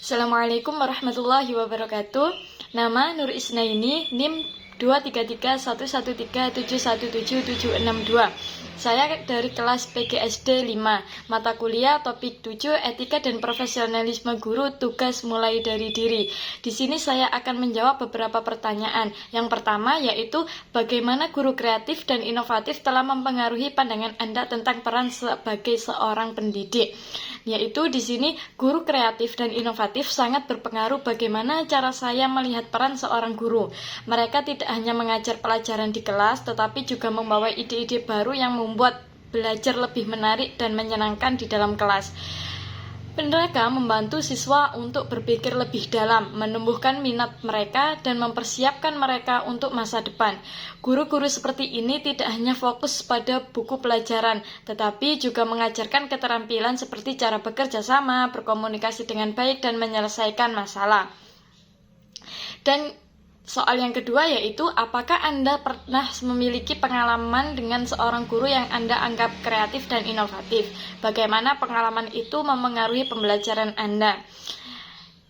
Assalamualaikum warahmatullahi wabarakatuh. Nama Nur Isnaini, NIM 2331137177762. Saya dari kelas PGSD 5, mata kuliah topik 7 Etika dan Profesionalisme Guru, tugas mulai dari diri. Di sini saya akan menjawab beberapa pertanyaan. Yang pertama yaitu bagaimana guru kreatif dan inovatif telah mempengaruhi pandangan Anda tentang peran sebagai seorang pendidik. Yaitu di sini guru kreatif dan inovatif sangat berpengaruh bagaimana cara saya melihat peran seorang guru. Mereka tidak hanya mengajar pelajaran di kelas, tetapi juga membawa ide-ide baru yang membuat belajar lebih menarik dan menyenangkan di dalam kelas. Mereka membantu siswa untuk berpikir lebih dalam, menumbuhkan minat mereka, dan mempersiapkan mereka untuk masa depan. Guru-guru seperti ini tidak hanya fokus pada buku pelajaran, tetapi juga mengajarkan keterampilan seperti cara bekerja sama, berkomunikasi dengan baik, dan menyelesaikan masalah. Dan soal yang kedua yaitu, apakah Anda pernah memiliki pengalaman dengan seorang guru yang Anda anggap kreatif dan inovatif? Bagaimana pengalaman itu memengaruhi pembelajaran Anda?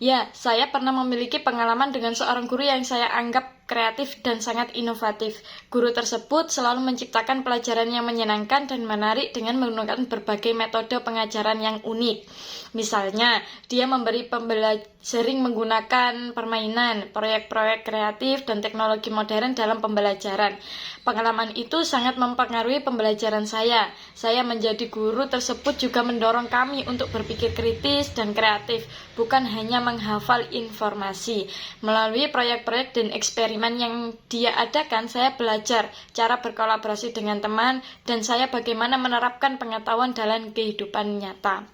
Ya, saya pernah memiliki pengalaman dengan seorang guru yang saya anggap kreatif dan sangat inovatif. Guru tersebut selalu menciptakan pelajaran yang menyenangkan dan menarik dengan menggunakan berbagai metode pengajaran yang unik. Misalnya, dia memberi sering menggunakan permainan, proyek-proyek kreatif, dan teknologi modern dalam pembelajaran. Pengalaman itu sangat mempengaruhi pembelajaran saya. Saya menjadi guru tersebut juga mendorong kami untuk berpikir kritis dan kreatif, bukan hanya menghafal informasi. Melalui proyek-proyek dan eksperimen yang dia adakan, saya belajar cara berkolaborasi dengan teman, dan saya bagaimana menerapkan pengetahuan dalam kehidupan nyata.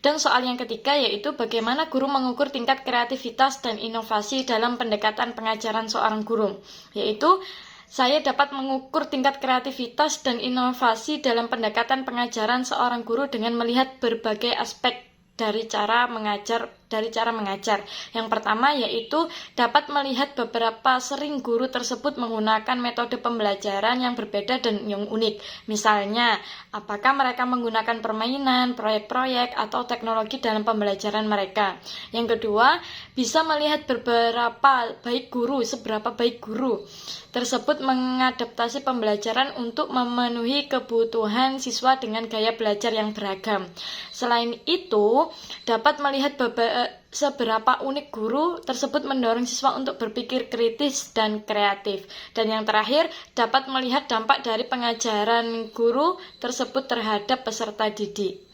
Dan soal yang ketiga yaitu bagaimana guru mengukur tingkat kreativitas dan inovasi dalam pendekatan pengajaran seorang guru. Yaitu saya dapat mengukur tingkat kreativitas dan inovasi dalam pendekatan pengajaran seorang guru dengan melihat berbagai aspek dari cara mengajar. Yang pertama yaitu dapat melihat beberapa sering guru tersebut menggunakan metode pembelajaran yang berbeda dan yang unik. Misalnya, apakah mereka menggunakan permainan, proyek-proyek, atau teknologi dalam pembelajaran mereka. Yang kedua, bisa melihat seberapa baik guru tersebut mengadaptasi pembelajaran untuk memenuhi kebutuhan siswa dengan gaya belajar yang beragam. Selain itu, dapat melihat seberapa unik guru tersebut mendorong siswa untuk berpikir kritis dan kreatif. Dan yang terakhir, dapat melihat dampak dari pengajaran guru tersebut terhadap peserta didik.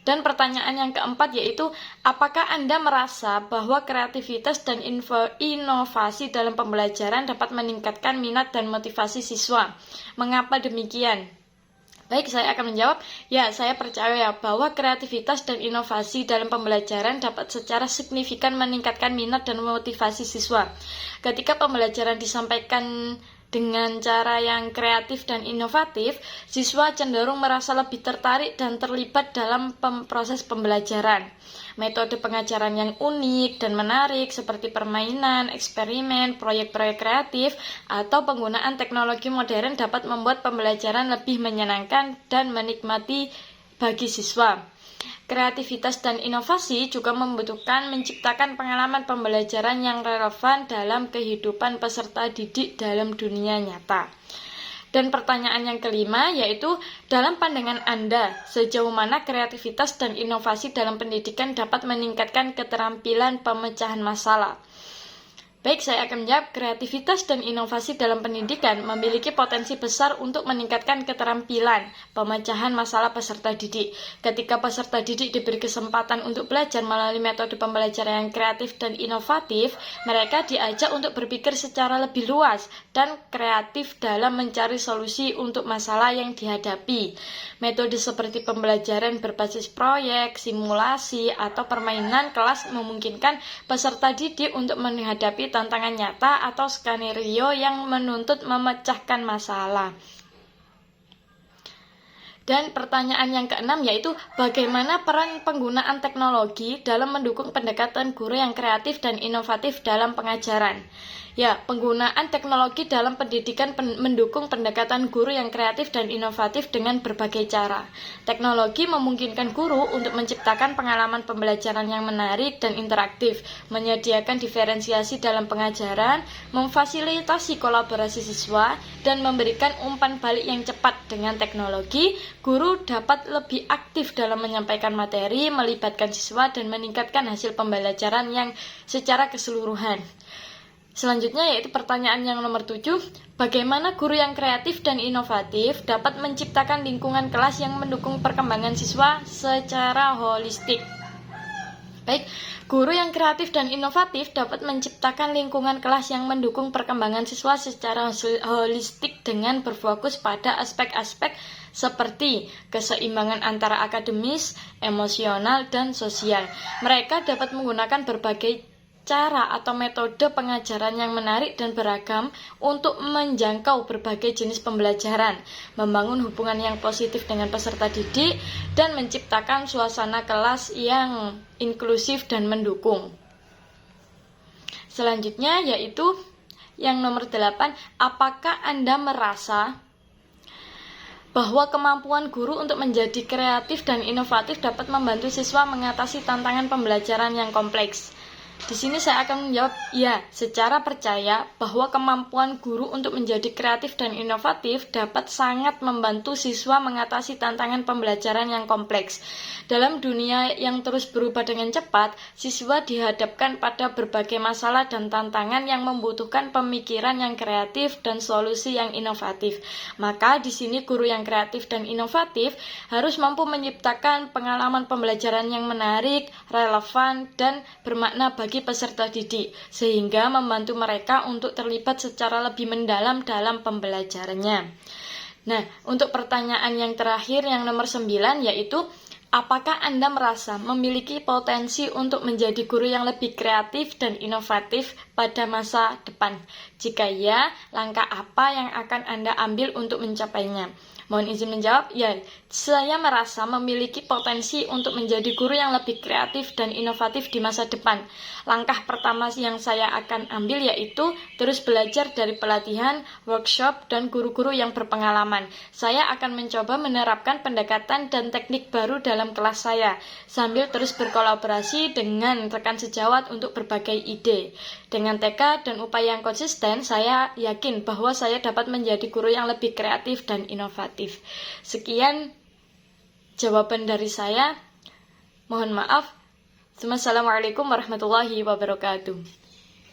Dan pertanyaan yang keempat yaitu, apakah Anda merasa bahwa kreativitas dan inovasi dalam pembelajaran dapat meningkatkan minat dan motivasi siswa? Mengapa demikian? Baik, saya akan menjawab, ya, saya percaya bahwa kreativitas dan inovasi dalam pembelajaran dapat secara signifikan meningkatkan minat dan motivasi siswa. Ketika pembelajaran disampaikan dengan cara yang kreatif dan inovatif, siswa cenderung merasa lebih tertarik dan terlibat dalam proses pembelajaran. Metode pengajaran yang unik dan menarik seperti permainan, eksperimen, proyek-proyek kreatif, atau penggunaan teknologi modern dapat membuat pembelajaran lebih menyenangkan dan menikmati bagi siswa. Kreativitas dan inovasi juga membutuhkan menciptakan pengalaman pembelajaran yang relevan dalam kehidupan peserta didik dalam dunia nyata. Dan pertanyaan yang kelima yaitu, dalam pandangan Anda, sejauh mana kreativitas dan inovasi dalam pendidikan dapat meningkatkan keterampilan pemecahan masalah? Baik, saya akan menjawab, kreativitas dan inovasi dalam pendidikan memiliki potensi besar untuk meningkatkan keterampilan pemecahan masalah peserta didik. Ketika peserta didik diberi kesempatan untuk belajar melalui metode pembelajaran yang kreatif dan inovatif, mereka diajak untuk berpikir secara lebih luas dan kreatif dalam mencari solusi untuk masalah yang dihadapi. Metode seperti pembelajaran berbasis proyek, simulasi, atau permainan kelas memungkinkan peserta didik untuk menghadapi tantangan nyata atau skenario yang menuntut memecahkan masalah. Dan pertanyaan yang keenam yaitu bagaimana peran penggunaan teknologi dalam mendukung pendekatan guru yang kreatif dan inovatif dalam pengajaran. Ya, penggunaan teknologi dalam pendidikan mendukung pendekatan guru yang kreatif dan inovatif dengan berbagai cara. Teknologi memungkinkan guru untuk menciptakan pengalaman pembelajaran yang menarik dan interaktif, menyediakan diferensiasi dalam pengajaran, memfasilitasi kolaborasi siswa, dan memberikan umpan balik yang cepat. Dengan teknologi, guru dapat lebih aktif dalam menyampaikan materi, melibatkan siswa, dan meningkatkan hasil pembelajaran yang secara keseluruhan. Selanjutnya yaitu pertanyaan yang nomor 7, bagaimana guru yang kreatif dan inovatif dapat menciptakan lingkungan kelas yang mendukung perkembangan siswa secara holistik? Baik, guru yang kreatif dan inovatif dapat menciptakan lingkungan kelas yang mendukung perkembangan siswa secara holistik dengan berfokus pada aspek-aspek seperti keseimbangan antara akademis, emosional, dan sosial. Mereka dapat menggunakan berbagai cara atau metode pengajaran yang menarik dan beragam untuk menjangkau berbagai jenis pembelajaran, membangun hubungan yang positif dengan peserta didik, dan menciptakan suasana kelas yang inklusif dan mendukung. Selanjutnya yaitu yang nomor 8, apakah Anda merasa bahwa kemampuan guru untuk menjadi kreatif dan inovatif dapat membantu siswa mengatasi tantangan pembelajaran yang kompleks? Di sini saya akan menjawab ya, secara percaya bahwa kemampuan guru untuk menjadi kreatif dan inovatif dapat sangat membantu siswa mengatasi tantangan pembelajaran yang kompleks. Dalam dunia yang terus berubah dengan cepat, siswa dihadapkan pada berbagai masalah dan tantangan yang membutuhkan pemikiran yang kreatif dan solusi yang inovatif. Maka di sini guru yang kreatif dan inovatif harus mampu menciptakan pengalaman pembelajaran yang menarik, relevan, dan bermakna bagi peserta didik, sehingga membantu mereka untuk terlibat secara lebih mendalam dalam pembelajarannya. Nah, untuk pertanyaan yang terakhir yang nomor 9 yaitu apakah Anda merasa memiliki potensi untuk menjadi guru yang lebih kreatif dan inovatif pada masa depan? Jika ya, langkah apa yang akan Anda ambil untuk mencapainya? Mohon izin menjawab, ya, saya merasa memiliki potensi untuk menjadi guru yang lebih kreatif dan inovatif di masa depan. Langkah pertama yang saya akan ambil yaitu terus belajar dari pelatihan, workshop, dan guru-guru yang berpengalaman. Saya akan mencoba menerapkan pendekatan dan teknik baru dalam kelas saya, sambil terus berkolaborasi dengan rekan sejawat untuk berbagai ide. Dengan tekad dan upaya yang konsisten, saya yakin bahwa saya dapat menjadi guru yang lebih kreatif dan inovatif. Sekian jawaban dari saya. Mohon maaf. Wassalamualaikum warahmatullahi wabarakatuh.